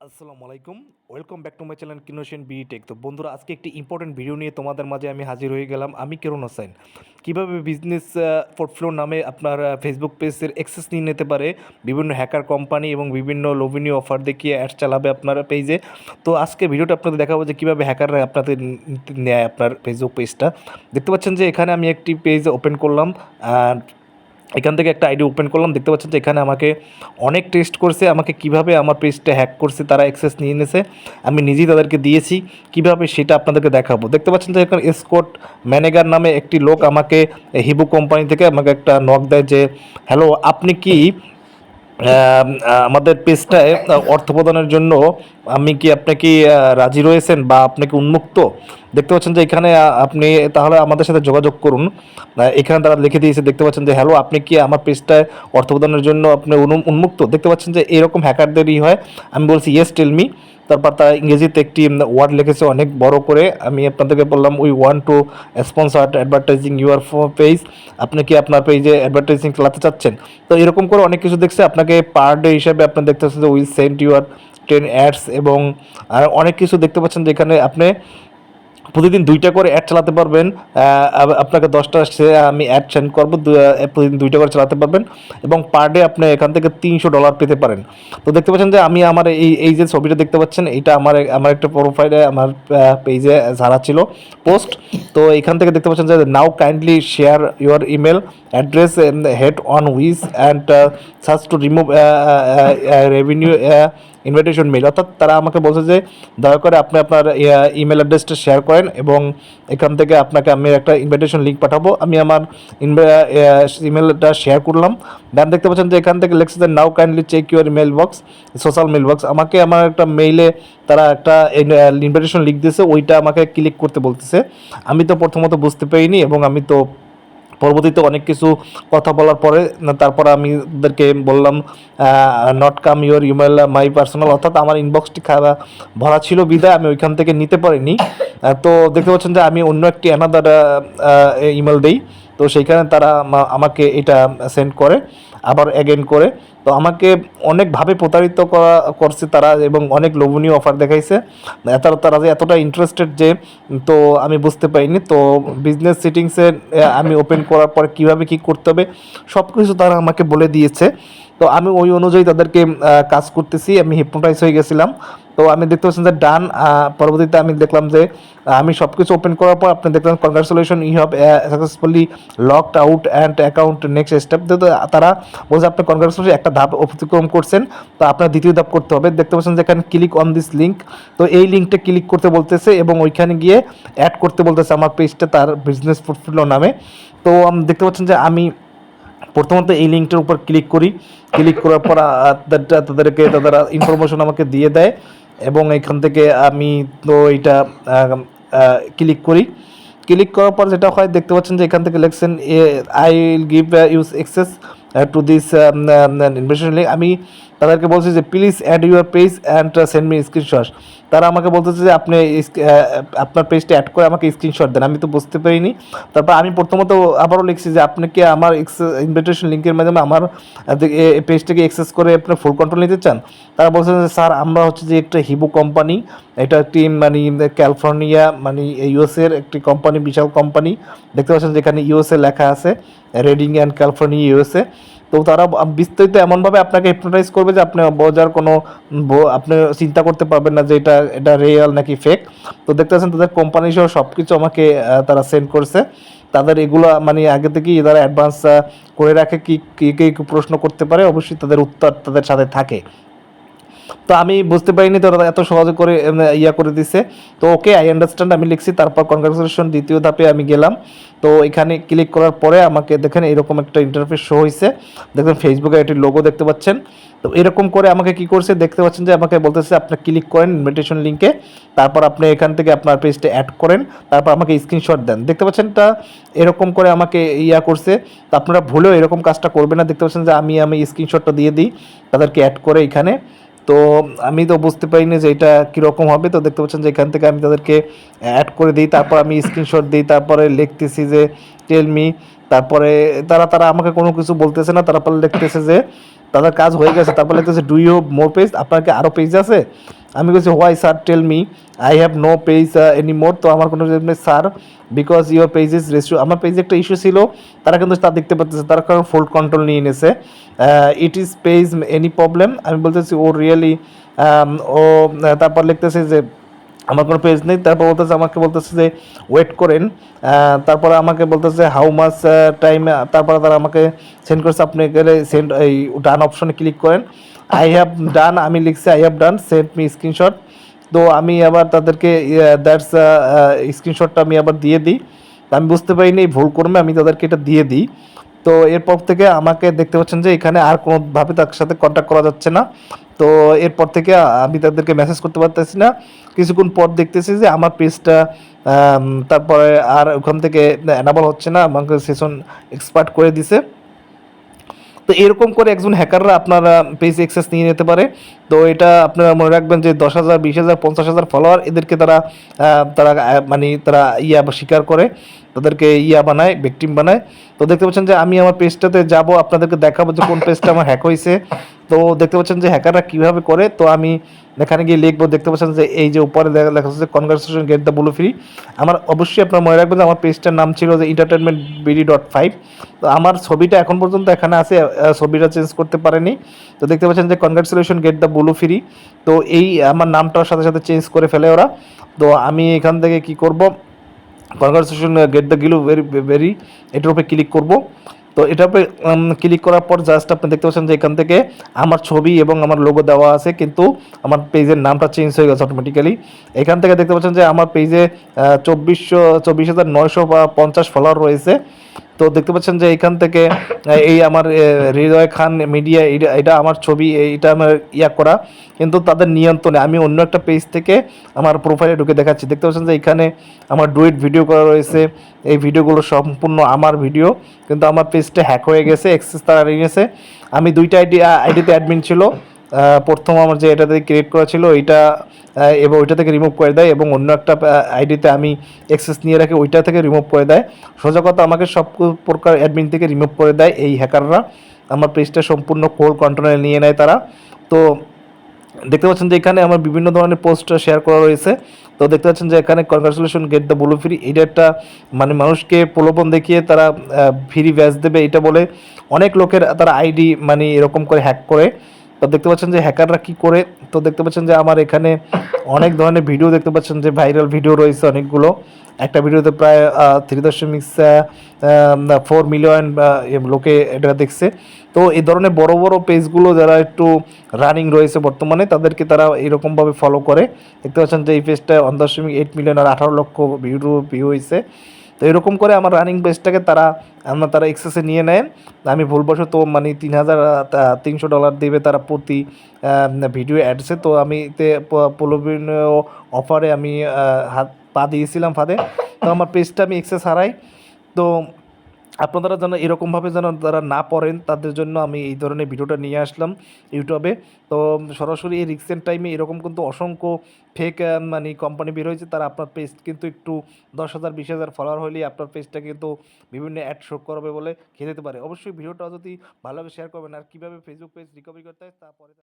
আসসালামু আলাইকুম। Welcome back to my channel কিনোশিয়ান বি টেক। তো বন্ধুরা, আজকে একটি ইম্পর্টেন্ট ভিডিও নিয়ে তোমাদের মাঝে আমি হাজির হয়ে গেলাম। আমি কেরন হোসেন। কীভাবে বিজনেস পোর্টফোলিও নামে আপনার ফেসবুক পেজের অ্যাক্সেস নিয়ে নিতে পারে বিভিন্ন হ্যাকার কোম্পানি এবং বিভিন্ন লোভনীয় অফার দেখিয়ে অ্যাড চালাবে আপনার পেজে। তো আজকে ভিডিওটা আপনাদের দেখাবো যে কীভাবে হ্যাকাররা আপনাদের নেয় আপনার ফেসবুক পেজটা। দেখতে পাচ্ছেন যে এখানে আমি একটি পেজ ওপেন করলাম। এখান থেকে একটা আইডি ওপেন করলাম। দেখতে পাচ্ছেন যে এখানে আমাকে অনেক টেস্ট করছে, আমাকে কিভাবে আমার পেজটা হ্যাক করছে, তারা অ্যাক্সেস নিয়ে নিয়েছে। আমি নিজেই তাদেরকে দিয়েছি, কিভাবে সেটা আপনাদেরকে দেখাবো। দেখতে পাচ্ছেন যে এখানে স্কট ম্যানেগার নামে একটি লোক আমাকে হিবু কোম্পানি থেকে আমাকে একটা নক দেয় যে, হ্যালো, আপনি কি আমাদের পেজটায় অর্থ প্রদানের জন্য আমি কি আপনি কি রাজি রয়েছেন বা আপনি কি উন্মুক্ত? দেখতে পাচ্ছেন যে এখানে আপনি তাহলে আমাদের সাথে যোগাযোগ করুন। এখানে তারা লিখে দিয়েছে, দেখতে পাচ্ছেন যে হ্যালো, আপনি কি আমার পেজটায় অর্থ প্রদানের জন্য আপনি উন্মুক্ত? দেখতে পাচ্ছেন যে এরকম হ্যাকারদেরই হয়। আমি বলছি ইয়েস টেল মি। তারপর তারা ইংরেজিতে একটি ওয়ার্ড লিখেছে অনেক বড় করে। আমি আপনাদেরকে বললাম we want to sponsor advertising your page. আপনি কি আপনার পেজে অ্যাডভার্টাইজিং চালাতে চাচ্ছেন? তো এরকম করে অনেক কিছু দেখছে। আপনাকে পার ডে হিসাবে আপনি দেখতে পাচ্ছেন যে উইল সেন্ড ইউর 10 অ্যাডস এবং অনেক কিছু দেখতে পাচ্ছেন যেখানে আপনি প্রতিদিন 2টা করে অ্যাড চালাতে পারবেন। আপনাকে 10টা আমি অ্যাড সেন্ড করবো, প্রতিদিন 2টা করে চালাতে পারবেন এবং পার ডে আপনি এখান থেকে $300 পেতে পারেন। তো দেখতে পাচ্ছেন যে আমি আমার এই যে ছবিটা দেখতে পাচ্ছেন, এইটা আমার একটা প্রোফাইলে আমার পেজে ছাড়া ছিল পোস্ট। তো এখান থেকে দেখতে পাচ্ছেন যে now kindly share your email address head on with and search to remove revenue invitation mail. অর্থাৎ তারা আমাকে বলছে যে দয়া করে আপনি আপনার ইমেল অ্যাড্রেসটা শেয়ার করেন এবং এখান থেকে আপনাকে আমি একটা ইনভাইটেশন লিঙ্ক পাঠাবো। আমি আমার ইমেলটা শেয়ার করলাম। দেন দেখতে পাচ্ছেন যে এখান থেকে লেখছে যে now kindly check your mail box, social mail box. আমাকে আমার একটা মেইলে তারা একটা ইনভাইটেশন লিঙ্ক দিয়েছে, ওইটা আমাকে ক্লিক করতে বলতেছে। আমি তো প্রথমত বুঝতে পারিনি এবং আমি তো পরবর্তীতে অনেক কিছু কথা বলার পরে তারপর আমি ওদেরকে বললাম not come your email my personal, অর্থাৎ আমার ইনবক্সটি ভরা ছিল বিদায় আমি ওইখান থেকে নিতে পারিনি। তো দেখতে পাচ্ছেন যে আমি অন্য একটি অ্যানাদার ইমেল দিই। তো সেইখানে তারা আমাকে এটা সেন্ড করে আবার অ্যাগেন করে। তো আমাকে অনেকভাবে প্রতারিত করছে তারা এবং অনেক লোভনীয় অফার দেখাইছে। তারা যে এতটা ইন্টারেস্টেড যে, তো আমি বুঝতে পারিনি। তো বিজনেস সেটিংসে আমি ওপেন করার পরে কীভাবে কী করতে হবে সব কিছু তারা আমাকে বলে দিয়েছে। তো আমি ওই অনুযায়ী তাদেরকে কাজ করতেছি। আমি হিপনোটাইজ হয়ে গেছিলাম। তো আমি দেখতে পাচ্ছেন যে ডান। পরবর্তীতে আমি দেখলাম যে আমি সব কিছু ওপেন করার পর আপনি দেখলাম congratulation you have successfully locked out and account next step. তারা বলছে আপনি কনগ্রাচুলেশন একটা ধাপ অতিক্রম করছেন, তো আপনার দ্বিতীয় ধাপ করতে হবে। দেখতে পাচ্ছেন যে এখানে ক্লিক অন দিস লিঙ্ক। তো এই লিঙ্কটা ক্লিক করতে বলতেছে এবং ওইখানে গিয়ে অ্যাড করতে বলতেছে আমার পেজটা তার বিজনেস পোর্টফোলিও নামে। তো দেখতে পাচ্ছেন যে আমি প্রথমত এই লিঙ্কটার উপর ক্লিক করি। ক্লিক করার পর তারা ইনফরমেশন আমাকে দিয়ে দেয় এবং এখান থেকে আমি তো এইটা ক্লিক করি। ক্লিক করার পর যেটা হয় দেখতে পাচ্ছেন যে এখান থেকে লিখছেন I will give use access to this investment link. আমি তাদেরকে বলছি যে please add your page and send me screenshot. তারা আমাকে বলতেছে যে আপনি আপনার পেজটা অ্যাড করে আমাকে স্ক্রিনশট দেন। আমি তো বুঝতে পারিনি। তারপর আমি প্রথমত আবারও লিখছি যে আপনি কি আমার ইনভিটেশন লিঙ্কের মাধ্যমে আমার পেজটাকে অ্যাক্সেস করে আপনার ফুল কন্ট্রোল নিতে চান? তারা বলছে যে স্যার, আমরা হচ্ছে যে একটা হিবু কোম্পানি, এটা একটি মানে ক্যালিফোর্নিয়া মানে ইউএসের একটি কোম্পানি, বিশাল কোম্পানি। দেখতে পাচ্ছেন যেখানে ইউএসএ লেখা আছে, রেডিং অ্যান্ড ক্যালিফোর্নিয়া ইউএসএ। তো তারা বিস্তারিত এমনভাবে আপনাকে হিপনোটাইজ করবে যে আপনি বোঝার কোনো আপনি চিন্তা করতে পারবেন না যে এটা রিয়েল নাকি ফেক। তো দেখতে পাচ্ছেন তাদের কোম্পানি সহ সব কিছু আমাকে তারা সেন্ড করছে। তাদের এগুলো মানে আগে থেকেই তারা অ্যাডভান্স করে রাখে, কি প্রশ্ন করতে পারে অবশ্যই তাদের উত্তর তাদের সাথে থাকে। তো আমি বুঝতে পারিনি তো এত সহজে করে ইয়া করে দিছে। তো ওকে, আই আন্ডারস্ট্যান্ড আমি লিখছি। তারপর কনগ্রাচুলেশন দ্বিতীয় ধাপে আমি গেলাম। তো এখানে ক্লিক করার পরে আমাকে দেখেন এরকম একটা ইন্টারফেস শো হয়েছে। দেখেন ফেসবুকে একটি লোগো দেখতে পাচ্ছেন। তো এরকম করে আমাকে কি করছে দেখতে পাচ্ছেন যে আমাকে বলতেছে আপনি ক্লিক করেন ইনভিটেশন লিঙ্কে, তারপর আপনি এখান থেকে আপনার পেজটা অ্যাড করেন, তারপর আমাকে স্ক্রিনশট দেন। দেখতে পাচ্ছেন এটা এরকম করে আমাকে ইয়া করছে। তো আপনারা ভুলেও এরকম কাজটা করবেন না। দেখতে পাচ্ছেন যে আমি স্ক্রিনশটটা দিয়ে দিই তাদেরকে অ্যাড করে এখানে। তো আমি তো বুঝতে পারিনি যে এটা কীরকম হবে। তো দেখতে পাচ্ছেন যে এখান থেকে আমি তাদেরকে অ্যাড করে দিই, তারপর আমি স্ক্রিনশট দিই, তারপরে লিখতেছি যে টেল মি। তারপরে তারা আমাকে কোনো কিছু বলতেছে না। তারপর লিখতেছে যে তাদের কাজ হয়ে গেছে। তারপর লিখতেছে ডু ইউ মোর পেজ, আপনার কি আরও পেজ আছে? আমি বলছি why sir tell me, I have no page any more. তো আমার কোনো sir because your page is restrict, আমার পেজে একটা ইস্যু ছিল, তারা কিন্তু তা দেখতে পাচ্ছে, তারা কারণ ফোল্ড কন্ট্রোল নিয়ে নিয়েছে। It is page any problem, আমি বলতেছি ও রিয়েলি, ও তারপর লিখতেছে যে আমার কোনো পেজ নেই। তারপর বলতেছে, আমাকে বলতেছে যে ওয়েট করেন। তারপরে আমাকে বলতেছে হাউ মাচ টাইম, তারপরে তারা আমাকে সেন্ড করছে, আপনি গেলে সেন্ড এই ডান অপশনে ক্লিক করেন। আই হ্যাভ ডান, আমি লিখছি I have done, send me screenshot. তো আমি আবার তাদেরকে দ্যাটস স্ক্রিনশটটা আমি আবার দিয়ে দিই। আমি বুঝতে পারিনি ভুল করবে, আমি তাদেরকে এটা দিয়ে দিই। তো এরপর থেকে আমাকে দেখতে পাচ্ছেন যে এখানে আর কোনোভাবে তার সাথে কন্ট্যাক্ট করা যাচ্ছে না। তো এরপর থেকে আমি তাদেরকে মেসেজ করতে পারতেছি না। কিছুক্ষণ পর দেখতেছি যে আমার পেজটা তারপরে আর ওখান থেকে অ্যানাবল হচ্ছে না, আমাকে সেশন এক্সপার্ট করে দিছে। তো এরকম করে একজন হ্যাকাররা আপনার পেজ অ্যাক্সেস নিয়ে নিতে পারে। তো এটা আপনারা মনে রাখবেন যে 10,000, 20,000, 50,000 ফলোয়ার, এদেরকে তারা তারা মানে তারা স্বীকার করে, তাদেরকে বানায়, ভিকটিম বানায়। তো দেখতে পাচ্ছেন যে আমি আমার পেজটাতে যাব, আপনাদেরকে দেখাবো যে কোন পেজটা আমার হ্যাক হয়েছে। তো দেখতে পাচ্ছেন যে হ্যাকাররা কীভাবে করে। তো আমি এখানে গিয়ে লিখবো, দেখতে পাচ্ছেন যে এই যে উপরে লেখা হচ্ছে congratulation get the blue free. আমার অবশ্যই আপনারা মনে রাখবেন যে আমার পেজটার নাম ছিল যে এন্টারটেনমেন্ট BD.5। তো আমার ছবিটা এখন পর্যন্ত এখানে আছে, ছবিটা চেঞ্জ করতে পারেনি। তো দেখতে পাচ্ছেন যে congratulation get the blue free. তো এই আমার নামটার সাথে সাথে চেঞ্জ করে ফেলে ওরা। তো আমি এখান থেকে কি করব, কনভারসেশন গেট দ্য গিলু ভেরি, এটার উপরে ক্লিক করব। তো এটার উপরে ক্লিক করার পর জাস্ট আপনি দেখতে পাচ্ছেন যে এখান থেকে আমার ছবি এবং আমার লোগো দেওয়া আছে, কিন্তু আমার পেজের নামটা চেঞ্জ হয়ে গেছে অটোমেটিক্যালি। এখান থেকে দেখতে পাচ্ছেন যে আমার পেজে 24,050 ফলোয়ার রয়েছে। তো দেখতে পাচ্ছেন যে এখান থেকে এই আমার হৃদয় খান মিডিয়া, এটা আমার ছবি, এটা আমার করা, কিন্তু তাদের নিয়ন্ত্রণে আমি অন্য একটা পেজ থেকে আমার প্রোফাইলে ঢুকে দেখাচ্ছি। দেখতে পাচ্ছেন যে এখানে আমার ডুয়েট ভিডিও করা রয়েছে, এই ভিডিওগুলো সম্পূর্ণ আমার ভিডিও, কিন্তু আমার পেজটা হ্যাক হয়ে গেছে, অ্যাক্সেস তারা নিয়ে গেছে। আমি দুইটা আইডিতে অ্যাডমিন ছিল, প্রথম আমার যে এটাতে ক্রিয়েট করা ছিল এইটা, এবং ওইটা থেকে রিমুভ করে দেয়, এবং অন্য একটা আইডিতে আমি অ্যাক্সেস নিয়ে রাখি, ওইটা থেকে রিমুভ করে দেয়। সোজা কথা আমাকে সব প্রকার অ্যাডমিন থেকে রিমুভ করে দেয় এই হ্যাকাররা, আমার পেজটা সম্পূর্ণ কোল কন্ট্রোলে নিয়ে নেয় তারা। তো দেখতে পাচ্ছেন যে এখানে আমার বিভিন্ন ধরনের পোস্ট শেয়ার করা রয়েছে। তো দেখতে পাচ্ছেন যে এখানে congratulation get the blue free, এটা একটা মানে মানুষকে প্রলোভন দেখিয়ে তারা ফ্রি ব্যাচ দেবে এটা বলে অনেক লোকের তারা আইডি মানে এরকম করে হ্যাক করে। তো দেখতে পাচ্ছেন যে হ্যাকাররা কি করে। তো দেখতে পাচ্ছেন যে আমার এখানে অনেক ধরনের ভিডিও দেখতে পাচ্ছেন যে ভাইরাল ভিডিও রয়েছে অনেকগুলো। একটা ভিডিওতে প্রায় 3.4 মিলিয়ন লোকে এটা দেখছে। তো এই ধরনের বড় বড় পেজগুলো যারা একটু রানিং রয়েছে বর্তমানে, তাদেরকে তারা এরকমভাবে ফলো করে। দেখতে পাচ্ছেন যে এই পেজটা 1.8 মিলিয়ন আর 18 লক্ষ ভিউ হয়েছে। তো এরকম করে আমার রানিং পেজটাকে তারা এক্সেসে নিয়ে নেন। আমি ভুলবশত মানে $3,300 দেবে তারা প্রতি ভিডিও অ্যাডসে। তো আমি প্রলোভনীয় অফারে আমি হাত পা দিয়েছিলাম ফাঁদে। তো আমার পেজটা আমি এক্সেস হারাই। তো আপনারা যেন এরকমভাবে যেন তারা না পড়েন, তাদের জন্য আমি এই ধরনের ভিডিওটা নিয়ে আসলাম ইউটিউবে। তো সরাসরি এই রিসেন্ট টাইমে এরকম কিন্তু অসংখ্য ফেক মানে কোম্পানি বের হয়েছে, তারা আপনার পেজ কিন্তু একটু 10,000, 20,000 ফলোয়ার হলেই আপনার পেজটা কিন্তু বিভিন্ন অ্যাড শো করবে বলে খেয়ে দিতে পারে। অবশ্যই ভিডিওটা যদি ভালোভাবে শেয়ার করবেন, আর কীভাবে ফেসবুক পেজ রিকভারি করতে হয় তা পরে।